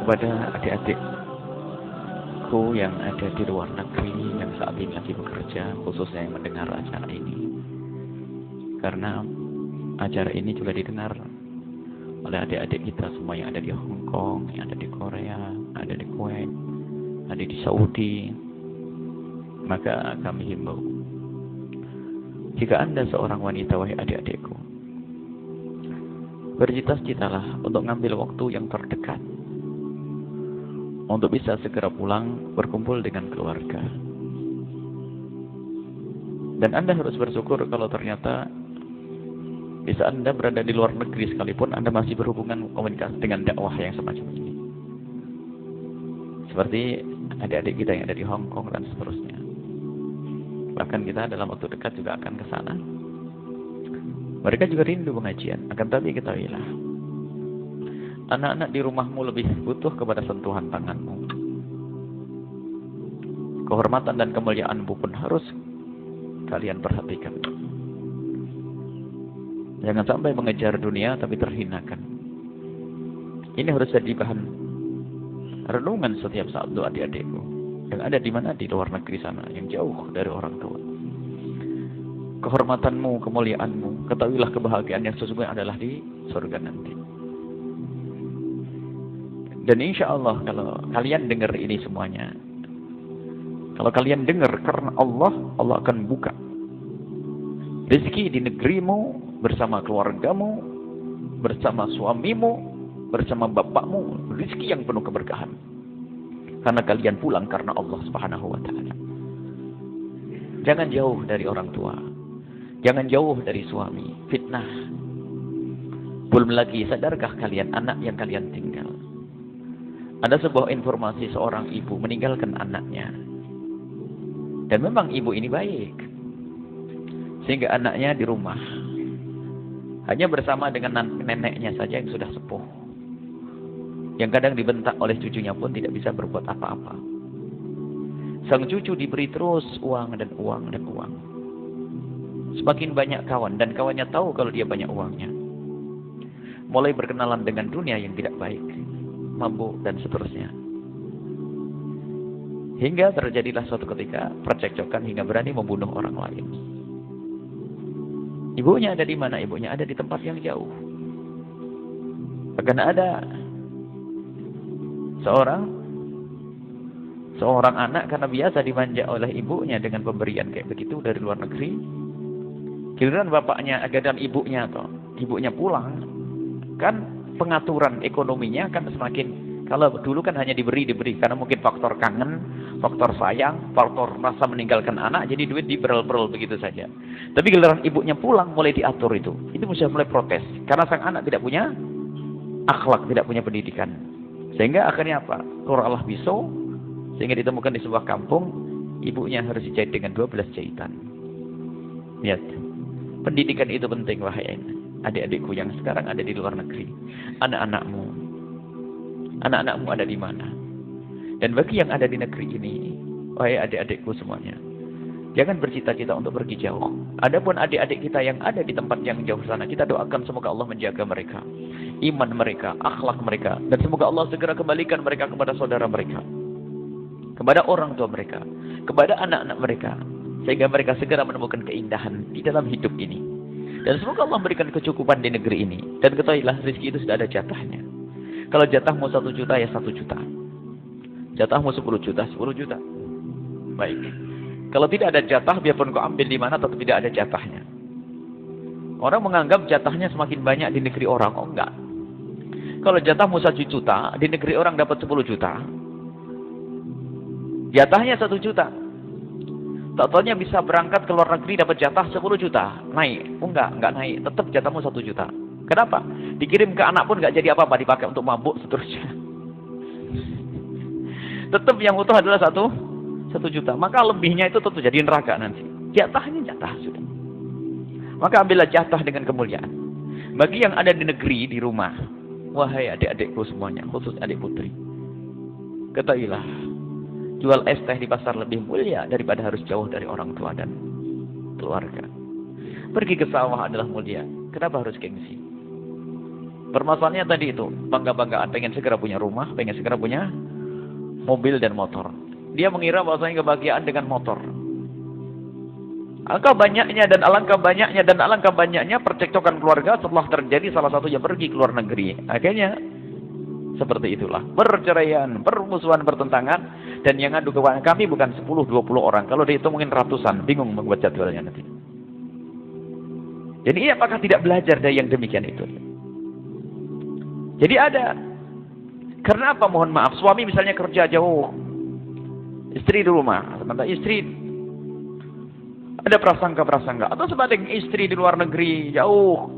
kepada adik-adikku yang ada di luar negeri yang saat ini lagi bekerja, khususnya yang mendengar acara ini. Karena acara ini juga didengar oleh adik-adik kita semua yang ada di Hong Kong, yang ada di Korea, ada di Kuwait, ada di Saudi. Maka kami himbau, jika Anda seorang wanita, wahai adik-adikku, bercita-citalah untuk ngambil waktu yang terdekat untuk bisa segera pulang berkumpul dengan keluarga. Dan Anda harus bersyukur kalau ternyata bisa Anda berada di luar negeri sekalipun Anda masih berhubungan komunikasi dengan dakwah yang semacam ini. Seperti adik-adik kita yang ada di Hong Kong dan seterusnya. Bahkan kita dalam waktu dekat juga akan ke sana. Mereka juga rindu pengajian. Akan tapi ketahuilah, anak-anak di rumahmu lebih butuh kepada sentuhan tanganmu. Kehormatan dan kemuliaanmu pun harus kalian perhatikan. Jangan sampai mengejar dunia tapi terhinakan. Ini harus jadi bahan renungan setiap saat untuk adik-adikku yang ada di mana, di luar negeri sana, yang jauh dari orang tua. Kehormatanmu, kemuliaanmu, ketahuilah kebahagiaan yang sesungguhnya adalah di surga nanti. Dan insya Allah kalau kalian dengar ini semuanya, kalau kalian dengar karena Allah, Allah akan buka rezeki di negerimu, bersama keluargamu, bersama suamimu, bersama bapakmu, rezeki yang penuh keberkahan. Karena kalian pulang karena Allah Subhanahu wa taala. Jangan jauh dari orang tua. Jangan jauh dari suami, fitnah. Belum lagi, sadarkah kalian anak yang kalian tinggal? Ada sebuah informasi seorang ibu meninggalkan anaknya. Dan memang ibu ini baik. Sehingga anaknya di rumah hanya bersama dengan neneknya saja yang sudah sepuh. Yang kadang dibentak oleh cucunya pun tidak bisa berbuat apa-apa. Sang cucu diberi terus uang dan uang dan uang. Semakin banyak kawan dan kawannya tahu kalau dia banyak uangnya. Mulai berkenalan dengan dunia yang tidak baik, mabuk dan seterusnya. Hingga terjadilah suatu ketika percekcokan hingga berani membunuh orang lain. Ibunya ada di mana? Ibunya ada di tempat yang jauh. Bahkan ada seorang anak karena biasa dimanja oleh ibunya dengan pemberian kayak begitu dari luar negeri. Giliran bapaknya dan ibunya pulang, kan pengaturan ekonominya kan semakin, kalau dulu kan hanya diberi karena mungkin faktor kangen, faktor sayang, faktor rasa meninggalkan anak, jadi duit diberel-berel begitu saja. Tapi giliran ibunya pulang mulai diatur itu mesti mulai protes karena sang anak tidak punya akhlak, tidak punya pendidikan. Sehingga akhirnya apa? Keluar Allah biso, sehingga ditemukan di sebuah kampung ibunya harus dijahit dengan 12 jahitan. Lihat, pendidikan itu penting wahai adik-adikku yang sekarang ada di luar negeri. Anak-anakmu ada di mana? Dan bagi yang ada di negeri ini, wahai adik-adikku semuanya, jangan bercita-cita untuk pergi jauh. Adapun adik-adik kita yang ada di tempat yang jauh sana, kita doakan semoga Allah menjaga mereka, iman mereka, akhlak mereka, dan semoga Allah segera kembalikan mereka kepada saudara mereka, kepada orang tua mereka, kepada anak-anak mereka, sehingga mereka segera menemukan keindahan di dalam hidup ini. Dan semoga Allah memberikan kecukupan di negeri ini. Dan ketahuilah rezeki itu sudah ada jatahnya. Kalau jatahmu 1 juta ya 1 juta. Jatahmu 10 juta, 10 juta. Baik. Kalau tidak ada jatah, biarpun kau ambil di mana, tetap tidak ada jatahnya. Orang menganggap jatahnya semakin banyak di negeri orang. Oh enggak. Kalau jatahmu 1 juta, di negeri orang dapat 10 juta. Jatahnya 1 juta. Tak-taunya bisa berangkat ke luar negeri dapat jatah 10 juta. Naik. Oh enggak naik. Tetap jatahmu 1 juta. Kenapa? Dikirim ke anak pun enggak jadi apa-apa, dipakai untuk mabuk seterusnya. Tetap yang utuh adalah 1 juta. Maka lebihnya itu tentu jadi neraka nanti. Jatahnya jatah sudah. Maka ambillah jatah dengan kemuliaan. Bagi yang ada di negeri, di rumah, wahai adik-adikku semuanya, khusus adik putri, ketahuilah, jual es teh di pasar lebih mulia daripada harus jauh dari orang tua dan keluarga. Pergi ke sawah adalah mulia. Kenapa harus gengsi? Permasalahannya tadi itu, bangga-banggaan, pengen segera punya rumah, pengen segera punya mobil dan motor. Dia mengira bahwasanya kebahagiaan dengan motor. Alangkah banyaknya dan alangkah banyaknya percekcokan keluarga setelah terjadi salah satunya pergi ke luar negeri. Akhirnya seperti itulah, perceraian, permusuhan, pertentangan, dan yang ngadu kepada kami bukan 10-20 orang. Kalau dihitung mungkin ratusan, bingung membuat jadwalnya nanti. Jadi apakah tidak belajar dari yang demikian itu? Jadi ada. Karena apa? Mohon maaf, suami misalnya kerja jauh, istri di rumah, sementara istri ada prasangka-prasangka, atau sebaliknya istri di luar negeri jauh,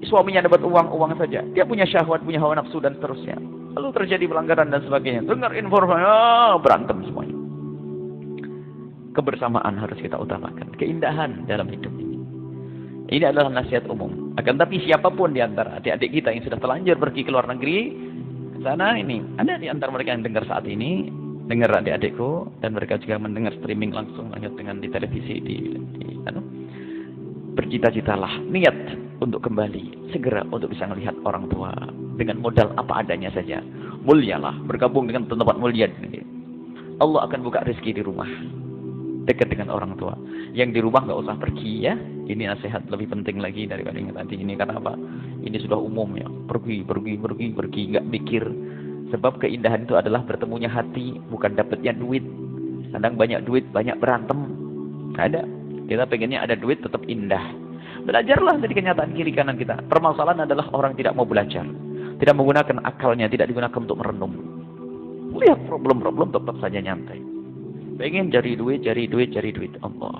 suaminya dapat uang saja, dia punya syahwat, punya hawa nafsu dan seterusnya, lalu terjadi pelanggaran dan sebagainya, dengar informasi, berantem semuanya. Kebersamaan harus kita utamakan, keindahan dalam hidup ini. Ini adalah nasihat umum. Akan tapi siapapun di antara adik-adik kita yang sudah terlanjur pergi ke luar negeri, ke sana ini, ada di antara mereka yang dengar saat ini, dengar adik-adikku, dan mereka juga mendengar streaming langsung dengan di televisi, bercita-citalah, niat untuk kembali, segera untuk bisa melihat orang tua, dengan modal apa adanya saja. Mulialah, bergabung dengan tempat mulia. Allah akan buka rezeki di rumah, dekat dengan orang tua. Yang di rumah nggak usah pergi ya. Ini nasihat lebih penting lagi daripada yang tadi ini. Karena apa? Ini sudah umum ya. Pergi, nggak mikir. Sebab keindahan itu adalah bertemunya hati, bukan dapatnya duit. Kadang banyak duit, banyak berantem. Ada. Kita pengennya ada duit tetap indah. Belajarlah dari kenyataan kiri kanan kita. Permasalahan adalah orang tidak mau belajar. Tidak menggunakan akalnya, tidak digunakan untuk merenung. Lihat problem-problem tetap saja nyantai. Pengen cari duit. Allah.